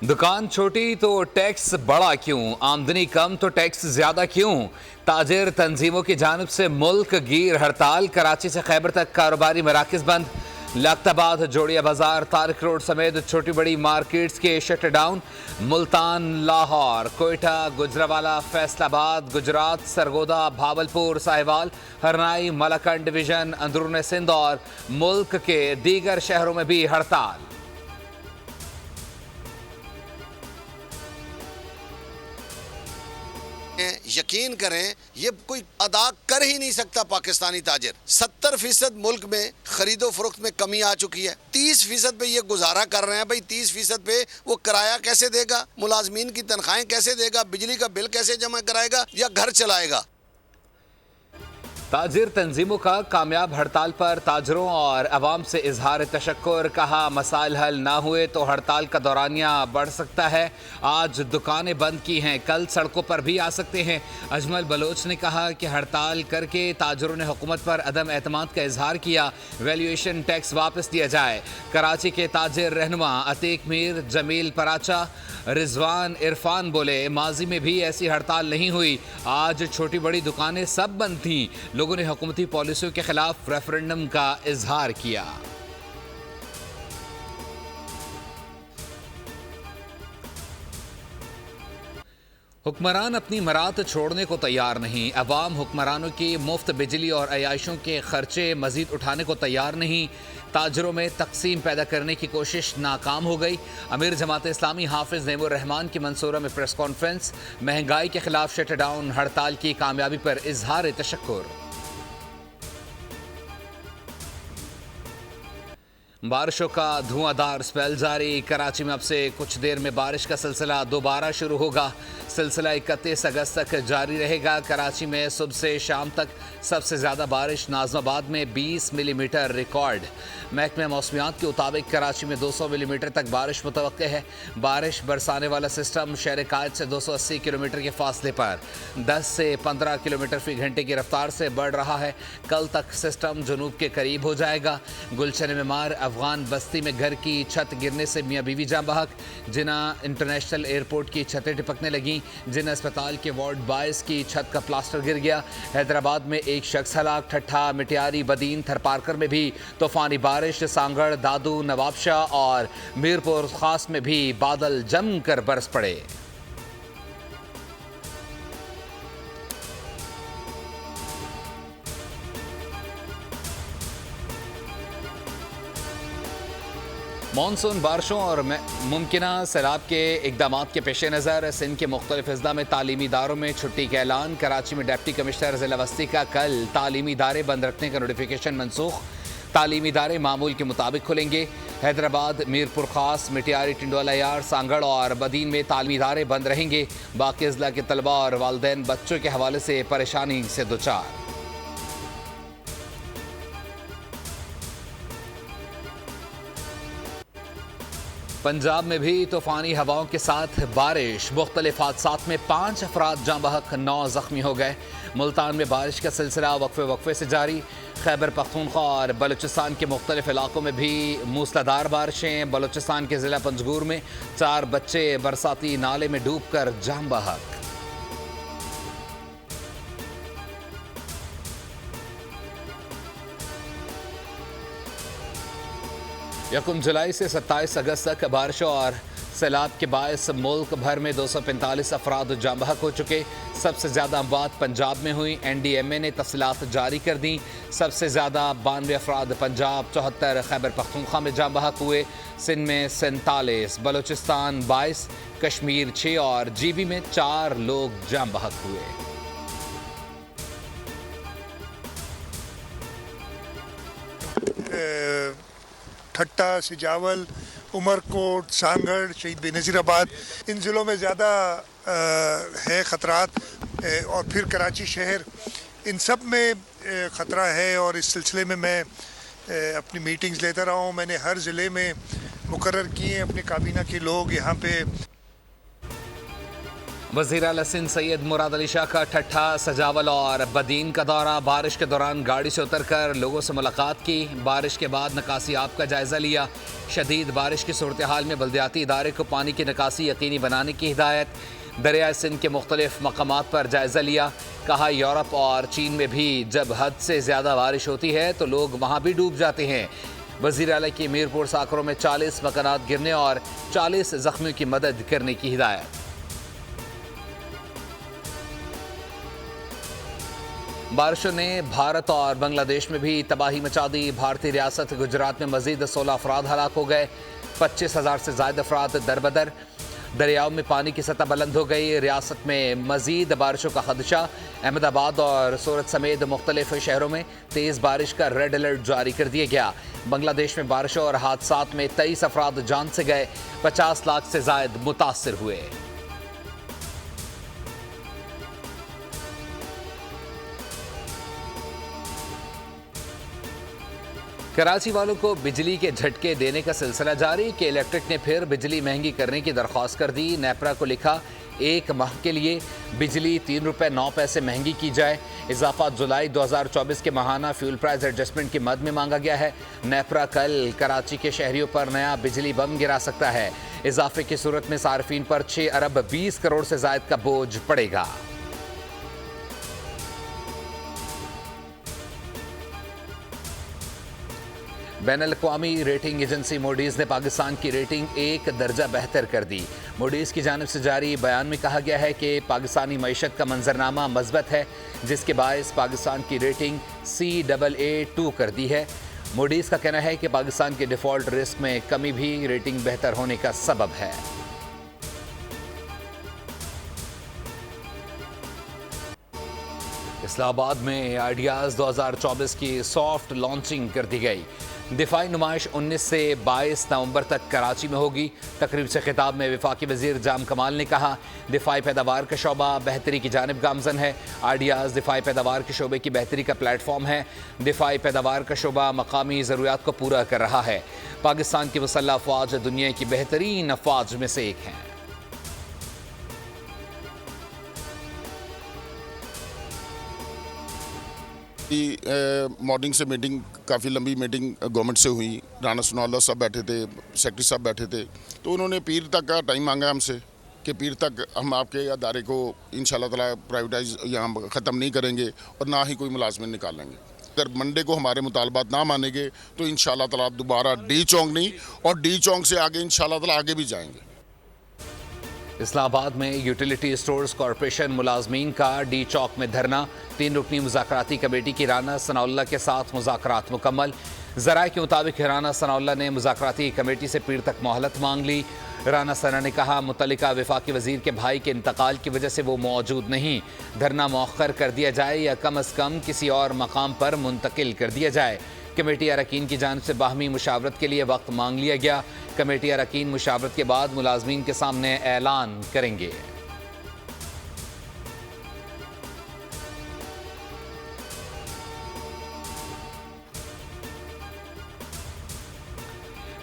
दुकान छोटी तो टैक्स बड़ा क्यों, आमदनी कम तो टैक्स ज्यादा क्यों। ताजिर तंजीमों की जानिब से मुल्क गिर हड़ताल। कराची से खैबर तक कारोबारी मराकज बंद। लख्ताबाद, जोड़िया बाजार, तारिक रोड समेत छोटी बड़ी मार्केट्स के shut down. Multan, Lahore, Quetta, Gujranwala, Faisalabad, Gujrat, Sargodha, Bahawalpur, Sahiwal, Harnai, Malakand division, अंदरून सिंध और मुल्क के दीगर शहरों में भी हड़ताल। यकीन करें, ये कोई अदा कर ही नहीं सकता पाकिस्तानी ताजिर। 70% मुल्क में खरीदो फरोख्त में कमी आ चुकी है। 30% पे ये गुजारा कर रहे हैं। भाई 30% पे वो किराया कैसे देगा, मुलाजमीन की तनख्वाहें कैसे देगा, बिजली का बिल कैसे जमा कराएगा या घर चलाएगा। ताजिर तंजीमों का कामयाब हड़ताल पर ताजरों और अवाम से इजहार तशक्कुर। कहा, मसाइल हल ना हुए तो हड़ताल का दौरानिया बढ़ सकता है। आज दुकानें बंद की हैं, कल सड़कों पर भी आ सकते हैं। अजमल बलोच ने कहा कि हड़ताल करके ताजरों ने हुकूमत पर अदम एतमाद का इजहार किया। वैल्यूएशन टैक्स वापस दिया जाए। कराची के ताजिर रहनुमा अतीक मीर, जमील पराचा, रिजवान इरफान बोले, माजी में भी ऐसी हड़ताल नहीं हुई। आज छोटी बड़ी दुकानें सब बंद थीं। लोगों ने हुकूमती पॉलिसियों के खिलाफ रेफरेंडम का इजहार किया। हुक्मरान अपनी मरात छोड़ने को तैयार नहीं। अवाम हुक्मरानों की मुफ्त बिजली और अयाशों के खर्चे मजीद उठाने को तैयार नहीं। ताजरों में तकसीम पैदा करने की कोशिश नाकाम हो गई। अमीर जमात इस्लामी हाफिज नईमुर रहमान की मंसूरा में प्रेस कॉन्फ्रेंस। महंगाई के खिलाफ शट डाउन हड़ताल की कामयाबी पर इजहार तशक्कुर। बारिशों का धुआंधार स्पेल जारी। कराची में अब से कुछ देर में बारिश का सिलसिला दोबारा शुरू होगा। सिलसिला 31 अगस्त तक जारी रहेगा। कराची में सुबह से शाम तक सबसे ज़्यादा बारिश नाज़माबाद में 20 मिलीमीटर रिकॉर्ड। महकमे मौसमियात के मुताबिक कराची में 200 मिलीमीटर तक बारिश मुतवक्के है। बारिश बरसाने वाला सिस्टम शहर कायद से 280 किलोमीटर के फासले पर 10 से 15 किलोमीटर फी घंटे की रफ्तार से बढ़ रहा है। कल तक सिस्टम जुनूब के करीब हो जाएगा। गुलशन मेमार अफगान बस्ती में घर की छत गिरने से मियाँ बीवी जाँ बहक। जिना इंटरनेशनल एयरपोर्ट की छतें टिपकने लगी। जिना अस्पताल के वार्ड 22 की छत का प्लास्टर गिर गया। हैदराबाद में एक शख्स हलाक। ठट्ठा, मिटियारी, बदीन, थरपारकर में भी तूफानी बारिश। सांगड़, दादू, नवाबशाह और मीरपुर खास में भी बादल जमकर बरस पड़े। मानसून बारिशों और मुमकिना सैलाब के इकदाम के पेश नज़र सिंध के मुख्तलिफ अजला में तालीमी इदारों में छुट्टी का ऐलान। कराची में डिप्टी कमिश्नर ज़िला वस्ती का कल तालीमी इदारे बंद रखने का नोटिफिकेशन मनसूख। तालीमी इदारे मामूल के मुताबिक खुलेंगे। हैदराबाद, मीरपुर खास, मिटियारी, टिंडोला यार, सांगड़ और बदीन में तालीमी इदारे बंद रहेंगे। बाकी अजला के तलबा और वालिदैन बच्चों के हवाले से परेशानी से दोचार। पंजाब में भी तूफ़ानी हवाओं के साथ बारिश। मुख्तलिफ हादसात में 5 अफराद जाँ बहक, 9 ज़ख्मी हो गए। मुल्तान में बारिश का सिलसिला वक्फे से जारी। खैबर पख्तूनख्वा और बलूचिस्तान के मुख्तलिफ इलाकों में भी मूसलाधार बारिशें। बलूचिस्तान के ज़िला पंजगूर में 4 बच्चे बरसाती नाले में डूब कर जाँ बहक। यकम जुलाई से 27 अगस्त तक बारिशों और सैलाब के बायस मुल्क भर में 245 अफराद जाँ बहक हो चुके। सबसे ज़्यादा अमवात पंजाब में हुई। NDMA ने तफसीलात जारी कर दी। सबसे ज़्यादा 92 अफराद पंजाब, 74 खैबर पख्तूनख्वा में जाँ बहक हुए। सिंध में 47, बलूचिस्तान 22, कश्मीर 6 और GB में 4 लोग जाँ बहक हुए। ठट्टा, सिजावल, उमरकोट, सांगड़, शहीद बेनज़ीराबाद, इन ज़िलों में ज़्यादा है ख़तरात। और फिर कराची शहर, इन सब में ख़तरा है। और इस सिलसिले में मैं अपनी मीटिंग्स लेता रहा हूँ। मैंने हर ज़िले में मुकर्रर किए हैं अपने काबीना के लोग यहाँ पे। वज़ीर आला सिंध सैयद मुराद अली शाह का ठट्ठा, सजावल और बदीन का दौरा। बारिश के दौरान गाड़ी से उतरकर लोगों से मुलाकात की। बारिश के बाद निकासी आप का जायजा लिया। शदीद बारिश की सूरत हाल में बल्दियाती इदारे को पानी की निकासी यकीनी बनाने की हिदायत। दरिया सिंध के मुख्तलिफ मकामात पर जायजा लिया। कहा यूरोप और चीन में भी जब हद से ज़्यादा बारिश होती है तो लोग वहाँ भी डूब जाते हैं। वज़ीर आला की मीरपुर साकरों में 40 मकानात गिरने और 40 जख्मियों की मदद करने की हिदायत। बारिशों ने भारत और बांग्लादेश में भी तबाही मचा दी। भारतीय रियासत गुजरात में मजीद 16 अफराद हलाक हो गए। 25,000 से ज़ायद अफराद दरबदर। दरियाओं में पानी की सतह बुलंद हो गई। रियासत में मजीद बारिशों का खदशा। अहमदाबाद और सूरत समेत मुख्तलिफ शहरों में तेज़ बारिश का रेड अलर्ट जारी कर दिया गया। बांग्लादेश में बारिशों और हादसात में 23 अफराद जान से गए। 50 लाख से ज़ायद मुतासर हुए। कराची वालों को बिजली के झटके देने का सिलसिला जारी। के इलेक्ट्रिक ने फिर बिजली महंगी करने की दरख्वास्त कर दी। नेपरा को लिखा, एक माह के लिए बिजली 3 रुपये 9 पैसे महंगी की जाए। इजाफा जुलाई 2024 के माहाना फ्यूल प्राइस एडजस्टमेंट की मद में मांगा गया है। नेपरा कल कराची के शहरियों पर नया बिजली बम गिरा सकता है। इजाफे की सूरत में सार्फिन पर 6 अरब 20 करोड़ से ज़ायद का बोझ पड़ेगा। बैनुल-अक़वामी रेटिंग एजेंसी मूडीज़ ने पाकिस्तान की रेटिंग 1 दर्जा बेहतर कर दी। मूडीज़ की जानिब से जारी बयान में कहा गया है कि पाकिस्तानी मईशत का मंजरनामा मज़बूत है, जिसके बायस पाकिस्तान की रेटिंग CAA2 कर दी है। मूडीज़ का कहना है कि पाकिस्तान के डिफ़ॉल्ट रिस्क में कमी भी रेटिंग बेहतर होने का सबब है। इस्लामाबाद में आइडियाज़ 2024 की सॉफ्ट लॉन्चिंग कर दी गई। दिफाई नुमाइश 19 से 22 नवंबर तक कराची में होगी। तकरीब से खिताब में वफाकी वज़ीर जाम कमाल ने कहा, दिफाई पैदावार का शोबा बेहतरी की जानिब गामजन है। आइडियाज़ दिफाई पैदावार के शोबे की बेहतरी का प्लेटफॉर्म है। दिफाई पैदावार का शोबा मकामी ज़रूरियात को पूरा कर रहा है। पाकिस्तान की मुसल्लह अफ़वाज दुनिया की बेहतरीन अफ़वाज में से एक हैं। मॉर्निंग से मीटिंग, काफ़ी लंबी मीटिंग गवर्नमेंट से हुई। राना सनाउल्लाह साहब बैठे थे, सेक्रेटरी साहब बैठे थे, तो उन्होंने पीर तक का टाइम मांगा हमसे कि पीर तक हम आपके अदारे को इंशाल्लाह ताला प्राइवेटाइज यहाँ ख़त्म नहीं करेंगे और ना ही कोई मुलाजमिन निकालेंगे। अगर मंडे को हमारे मुतालबात ना मानेंगे तो इंशाल्लाह ताला दोबारा डी चौंक नहीं और डी चौंक से आगे इंशाल्लाह ताला आगे भी जाएंगे। इस्लामाबाद में यूटिलिटी स्टोर्स कॉरपोरेशन मुलाजमीन का डी चौक में धरना। 3 रुकनी मुज़ाकराती कमेटी की राना सनाउल्लाह के साथ मुज़ाकरात मुकम्मल। ज़राए के मुताबिक राना सनाउल्लाह ने मुज़ाकराती कमेटी से पीर तक मोहलत मांग ली। राना सना ने कहा, मुतल्लिका वफाकी वज़ीर के भाई के इंतकाल की वजह से वो मौजूद नहीं। धरना मौखर कर दिया जाए या कम अज़ कम किसी और मकाम पर मुंतकिल कर दिया जाए। कमेटी अरकान की जानिब से बाहमी मुशावरत के लिए वक्त मांग लिया गया। कमेटी अरकान मुशावरत के बाद मुलाजमीन के सामने ऐलान करेंगे।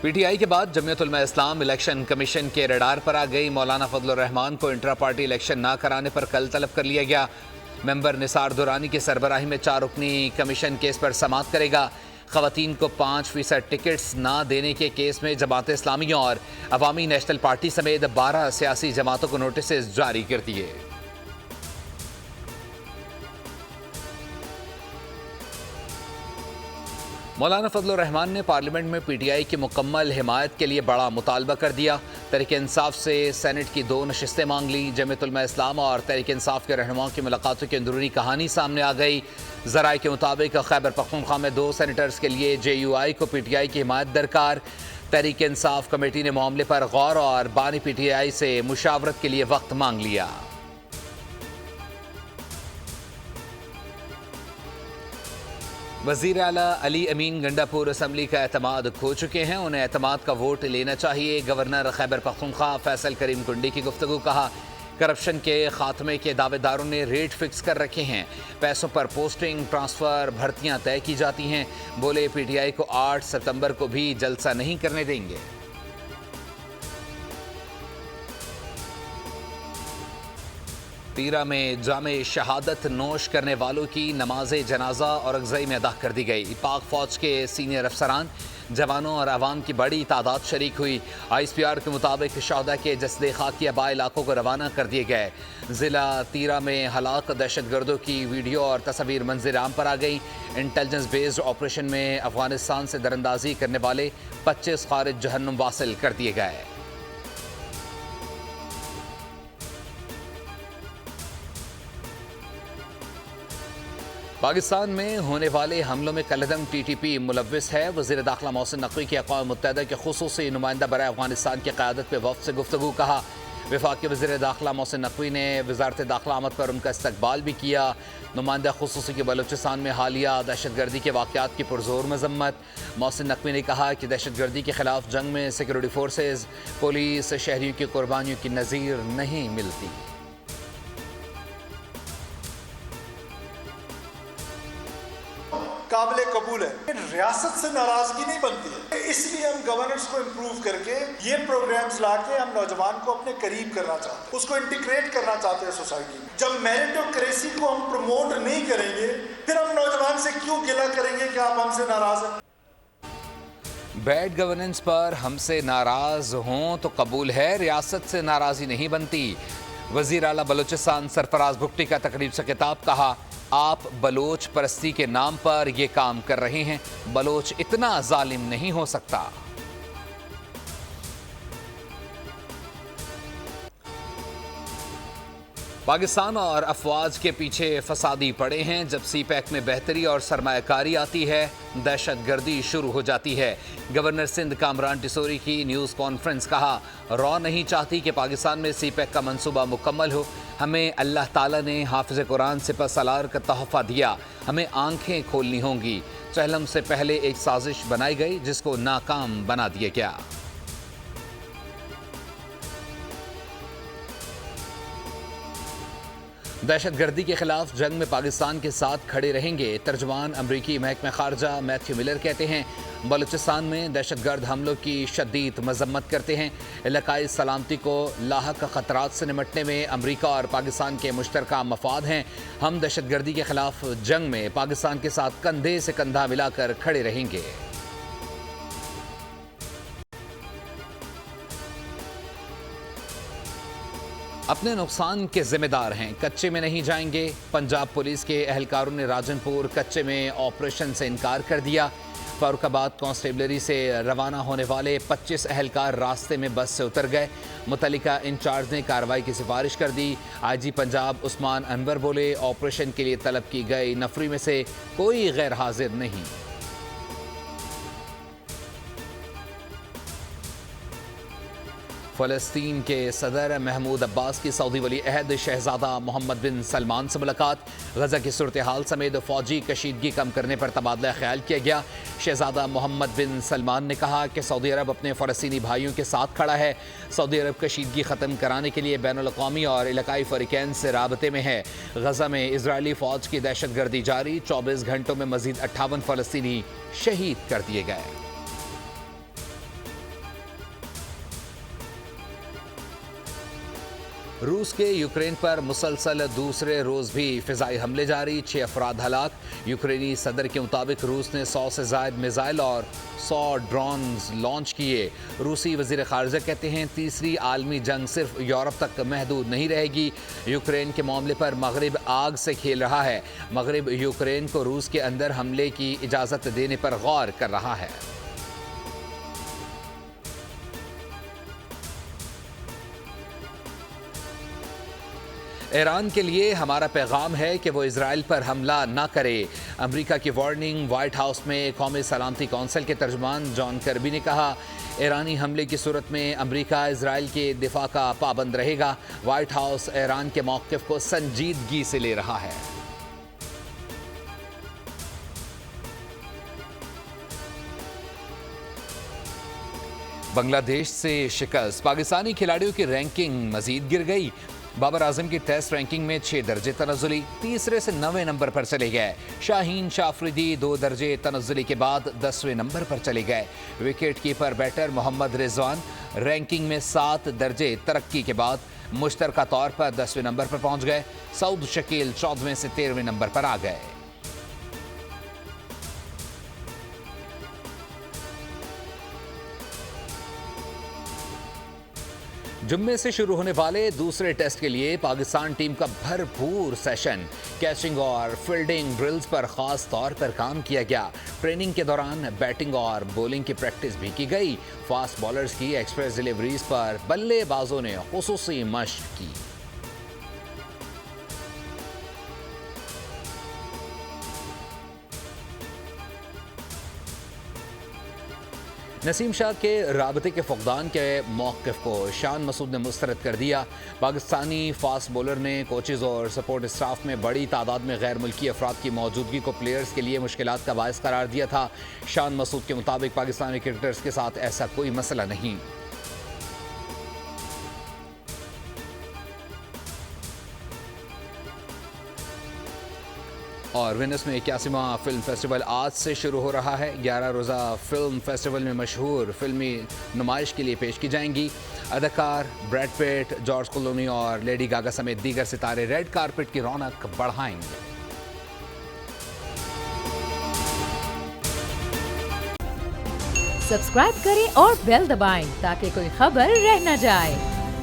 पीटीआई के बाद जमीयत उलमा इस्लाम इलेक्शन कमीशन के रडार पर आ गई। मौलाना फजलुर रहमान को इंट्रा पार्टी इलेक्शन ना कराने पर कल तलब कर लिया गया। मेंबर निसार दुरानी की सरबराही में 4 रुकनी कमीशन केस पर समाअत करेगा। ख़वातीन को 5% टिकट्स ना देने के केस में जमात इस्लामी और अवामी नेशनल पार्टी समेत 12 सियासी जमातों को नोटिस जारी कर दिए। मौलाना फजलुर रहमान ने पार्लियामेंट में पीटीआई की मुकम्मल हिमायत के लिए बड़ा मुतालबा कर दिया। तहरीक इंसाफ से सेनेट की 2 नशिस्तें मांग ली। जमीयत उलमा इस्लाम और तहरीक इंसाफ के रहनुमाओं की मुलाकातों की अंदरूनी कहानी सामने आ गई। ज़राए के मुताबिक खैबर पख्तूनख्वा में 2 सेनेटर्स के लिए JUI को पीटीआई की हिमायत दरकार। तहरीक इंसाफ कमेटी ने मामले पर गौर और बानी पीटीआई से मुशावरत के लिए वक्त मांग लिया। वज़ीर आला अली अमीन गंडापुर असम्बली का एतमाद खो चुके हैं। उन्हें एतमाद का वोट लेना चाहिए। गवर्नर खैबर पख्तूनख्वा फैसल करीम कुंडी की गुफ्तगू। कहा, करप्शन के खात्मे के दावेदारों ने रेट फिक्स कर रखे हैं। पैसों पर पोस्टिंग, ट्रांसफ़र, भर्तियां तय की जाती हैं। बोले, पीटीआई को 8 सितंबर को भी जलसा नहीं करने देंगे। तीरा में जामे शहादत नोश करने वालों की नमाज जनाजा और अगज़ई में अदा कर दी गई। पाक फ़ौज के सीनियर अफसरान जवानों और आवाम की बड़ी तादाद शरीक हुई। ISPR के मुताबिक शहदा के जसदे खाकी आबा इलाकों को रवाना कर दिए गए। ज़िला तीरा में हलाक दहशतगर्दों की वीडियो और तस्वीर मंजर आम पर आ गई। इंटेलिजेंस बेस्ड ऑपरेशन में अफगानिस्तान से दरअंदाजी करने वाले 25 खारिज जहन्नुम वासिल कर दिए गए। पाकिस्तान में होने वाले हमलों में कलदम TTP मुलव्विस है। वज़ीर दाखिला मोहसिन नकवी की अक़वाम मुत्तहिदा के खुसूसी नुमाइंदा बराए अफगानिस्तान की क़यादत पे वफ़द से गुफ्तगू कहा। वफाकी वज़ीर दाखिला मोहसिन नकवी ने वज़ारत दाखिला आमद पर उनका इस्तकबाल भी किया। नुमाइंदा खुसूसी के बलूचिस्तान में हालिया दहशतगर्दी के वाक़यात की पुरज़ोर मज़म्मत। मोहसिन नकवी ने कहा कि दहशतगर्दी के ख़िलाफ़ जंग में सिक्योरिटी फोर्सेज, पुलिस, शहरियों की कुर्बानियों की नज़ीर नहीं मिलती। काबिल कबूल है, रियासत से नाराजगी नहीं बनती है, इसलिए हम गवर्नेंस को इम्प्रूव करके ये प्रोग्राम्स लाके हम नौजवान को अपने करीब करना चाहते हैं, उसको इंटीग्रेट करना चाहते हैं सोसाइटी में। जब मेरिटोक्रेसी को हम प्रमोट नहीं करेंगे, फिर हम नौजवान से क्यों गिला करेंगे कि आप हमसे नाराज हैं। बैड गवर्नेंस पर हमसे नाराज हों तो कबूल है, रियासत से नाराज़ी नहीं बनती। वज़ीर आला बलूचिस्तान सरफराज भुट्टी का तकरीब से खिताब, कहा आप बलोच परस्ती के नाम पर यह काम कर रहे हैं। बलोच इतना जालिम नहीं हो सकता। पाकिस्तान और अफवाज के पीछे फसादी पड़े हैं। जब CPEC में बेहतरी और सरमायाकारी आती है, दहशतगर्दी शुरू हो जाती है। गवर्नर सिंध कामरान टिसोरी की न्यूज़ कॉन्फ्रेंस, कहा रॉ नहीं चाहती कि पाकिस्तान में CPEC का मंसूबा मुकम्मल हो। हमें अल्लाह ताला ने हाफिज़ कुरान सिपह सलार का तोहफ़ा दिया, हमें आंखें खोलनी होंगी। चहलम से पहले एक साजिश बनाई गई जिसको नाकाम बना दिया गया। दहशतगर्दी के खिलाफ जंग में पाकिस्तान के साथ खड़े रहेंगे। तर्जुमान अमरीकी महकमा खारजा मैथ्यू मिलर कहते हैं, बलूचिस्तान में दहशतगर्द हमलों की शदीद मजम्मत करते हैं। इलाकाई सलामती को लाहक ख़तरात से निपटने में अमरीका और पाकिस्तान के मुश्तरका मफाद हैं। हम दहशतगर्दी के खिलाफ जंग में पाकिस्तान के साथ कंधे से कंधा मिलाकर खड़े रहेंगे। अपने नुकसान के जिम्मेदार हैं, कच्चे में नहीं जाएंगे। पंजाब पुलिस के एहलकारों ने राजनपुर कच्चे में ऑपरेशन से इनकार कर दिया। फारुखाबाद कांस्टेबलरी से रवाना होने वाले 25 एहलकार रास्ते में बस से उतर गए। मुतल्लिका इंचार्ज ने कार्रवाई की सिफारिश कर दी। IG पंजाब उस्मान अनवर बोले, ऑपरेशन के लिए तलब की गई नफरी में से कोई गैर हाजिर नहीं। फ़लस्तीन के सदर महमूद अब्बास की सऊदी वली अहद शहजादा मोहम्मद बिन सलमान से मुलाकात। गजा की सूरत हाल समेत फौजी कशीदगी कम करने पर तबादला ख्याल किया गया। शहजादा मोहम्मद बिन सलमान ने कहा कि सऊदी अरब अपने फ़लस्तीनी भाइयों के साथ खड़ा है। सऊदी अरब कशीदगी ख़त्म कराने के लिए बैनुल-अक़वामी और इलाकाई फ़रीक़ैन से राबते में है। गजा में इजरायली फ़ौज की दहशतगर्दी जारी। 24 घंटों में मज़ीद 58 फ़लस्तीनी शहीद कर दिए गए। रूस के यूक्रेन पर मुसलसल दूसरे रोज़ भी फ़िज़ाई हमले जारी। 6 अफराद हलाक। यूक्रेनी सदर के मुताबिक रूस ने 100 से ज़ायद मिसाइल और 100 ड्रोन्स लॉन्च किए। रूसी वज़ीर ख़ारिजा कहते हैं, तीसरी आलमी जंग सिर्फ यूरोप तक महदूद नहीं रहेगी। यूक्रेन के मामले पर मगरिब आग से खेल रहा है। मगरिब यूक्रेन को रूस के अंदर हमले की इजाज़त देने पर गौर कर रहा है। ईरान के लिए हमारा पैगाम है कि वो इजराइल पर हमला ना करे। अमेरिका की वार्निंग। वाइट हाउस में कौमी सलामती कौंसिल के तर्जुमान जॉन कर्बी ने कहा, ईरानी हमले की सूरत में अमेरिका इजराइल के दिफा का पाबंद रहेगा। वाइट हाउस ईरान के मौक़िफ़ को संजीदगी से ले रहा है। बांग्लादेश से शिकस्त। पाकिस्तानी खिलाड़ियों की रैंकिंग मजीद गिर गई। बाबर आजम की टेस्ट रैंकिंग में 6 दर्जे तनज़्ज़ुली, तीसरे से 9वें नंबर पर चले गए। शाहीन शाफरीदी 2 दर्जे तनज़्ज़ुली के बाद 10वें नंबर पर चले गए। Wicket keeper batter Mohammad Rizwan ranking में 7 दर्जे तरक्की के बाद मुश्तरका तौर पर 10वें नंबर पर पहुंच गए। सऊद शकील 14वें से 13वें नंबर पर आ गए। जुम्मे से शुरू होने वाले दूसरे टेस्ट के लिए पाकिस्तान टीम का भरपूर सेशन, कैचिंग और फील्डिंग ड्रिल्स पर खास तौर पर काम किया गया। ट्रेनिंग के दौरान बैटिंग और बॉलिंग की प्रैक्टिस भी की गई। फास्ट बॉलर्स की एक्सप्रेस डिलीवरीज पर बल्लेबाजों ने खुसूसी मशक की। नसीम शाह के राबते के फुकदान के मौक़िफ़ को शान मसूद ने मुस्तरद कर दिया। पाकिस्तानी फास्ट बॉलर ने कोचेज़ और सपोर्ट स्टाफ में बड़ी तादाद में गैर मुल्की अफराद की मौजूदगी को प्लेयर्स के लिए मुश्किलात का बायस करार दिया था। शान मसूद के मुताबिक पाकिस्तानी क्रिकेटर्स के साथ ऐसा कोई मसला नहीं। और वेनिस में 81वां फिल्म फेस्टिवल आज से शुरू हो रहा है। 11 रोज़ा फिल्म फेस्टिवल में मशहूर फिल्मी नुमाइश के लिए पेश की जाएंगी। अदाकार ब्रैड पिट, जॉर्ज क्लूनी और लेडी गागा समेत दीगर सितारे रेड कारपेट की रौनक बढ़ाएंगे। सब्सक्राइब करें और बेल दबाएं ताकि कोई खबर रह न जाए।